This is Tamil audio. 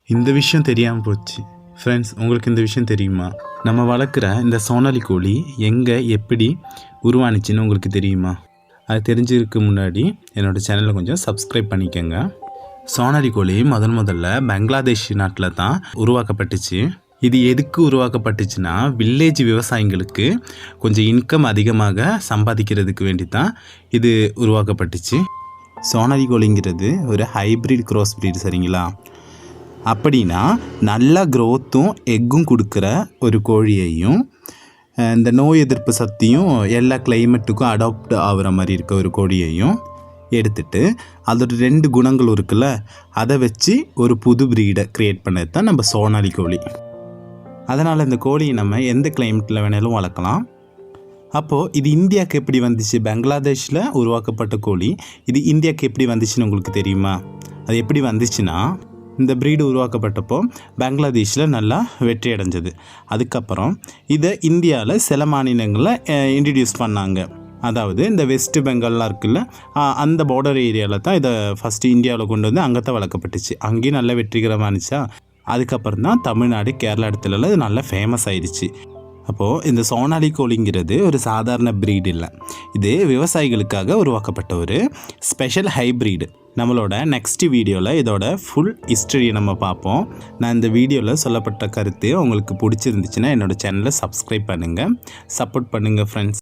இந்த விஷயம் தெரியாமல் போச்சு ஃப்ரெண்ட்ஸ். உங்களுக்கு இந்த விஷயம் தெரியுமா? நம்ம வளர்க்குற இந்த சோனாலி கோழி எங்கே எப்படி உருவானுச்சின்னு உங்களுக்கு தெரியுமா? அது தெரிஞ்சிருக்கு முன்னாடி என்னோடய சேனலை கொஞ்சம் சப்ஸ்கிரைப் பண்ணிக்கோங்க. சோனாலி கோழி முதல்ல பங்களாதேஷ் நாட்டில் தான் உருவாக்கப்பட்டுச்சு. இது எதுக்கு உருவாக்கப்பட்டுச்சுன்னா வில்லேஜ் விவசாயிங்களுக்கு கொஞ்சம் இன்கம் அதிகமாக சம்பாதிக்கிறதுக்கு வேண்டி தான் இது உருவாக்கப்பட்டுச்சு. சோனாலி கோழிங்கிறது ஒரு ஹைப்ரிட் க்ராஸ் ப்ரீட், சரிங்களா? அப்படின்னா நல்லா க்ரோத்தும் எக்கும் கொடுக்குற ஒரு கோழியையும் இந்த நோய் எதிர்ப்பு சக்தியும் எல்லா கிளைமேட்டுக்கும் அடாப்ட் ஆகிற மாதிரி இருக்க ஒரு கோழியையும் எடுத்துட்டு அதோட 2 குணங்கள் இருக்குல்ல, அதை வச்சு ஒரு புது ப்ரீடை க்ரியேட் பண்ணது தான் நம்ம சோனாலி கோழி. அதனால் இந்த கோழியை நம்ம எந்த கிளைமேட்டில் வேணாலும் வளர்க்கலாம். அப்போது இது இந்தியாவுக்கு எப்படி வந்துச்சு? பங்களாதேஷில் உருவாக்கப்பட்ட கோழி இது இந்தியாவுக்கு எப்படி வந்துச்சுன்னு உங்களுக்கு தெரியுமா? அது எப்படி வந்துச்சுன்னா, இந்த ப்ரீடு உருவாக்கப்பட்டப்போ பங்களாதேஷில் நல்லா வெற்றி அடைஞ்சது. அதுக்கப்புறம் இதை இந்தியாவில் சில மாநிலங்களில் இன்ட்ரடியூஸ் பண்ணாங்க. அதாவது இந்த வெஸ்ட் பெங்கால்லாம் இருக்குல்ல, அந்த பார்டர் ஏரியாவில் தான் இதை ஃபஸ்ட்டு இந்தியாவில் கொண்டு வந்து அங்கே தான் வளர்க்கப்பட்டுச்சு. அங்கேயும் நல்ல வெற்றிகரமாக இருந்துச்சா. அதுக்கப்புறம் தான் தமிழ்நாடு, கேரளா இடத்துலலாம் இது நல்லா ஃபேமஸ் ஆயிடுச்சு. அப்போது இந்த சோனாலி கோழிங்கிறது ஒரு சாதாரண ப்ரீடு இல்லை, இது விவசாயிகளுக்காக உருவாக்கப்பட்ட ஒரு ஸ்பெஷல் ஹைப்ரீடு. நம்மளோட நெக்ஸ்ட் வீடியோவில் இதோட ஃபுல் ஹிஸ்டரியை நம்ம பார்ப்போம். நான் இந்த வீடியோவில் சொல்லப்பட்ட கருத்து உங்களுக்கு பிடிச்சிருந்துச்சுன்னா என்னோடய சேனலை சப்ஸ்கிரைப் பண்ணுங்கள், சப்போர்ட் பண்ணுங்கள் ஃப்ரெண்ட்ஸ்.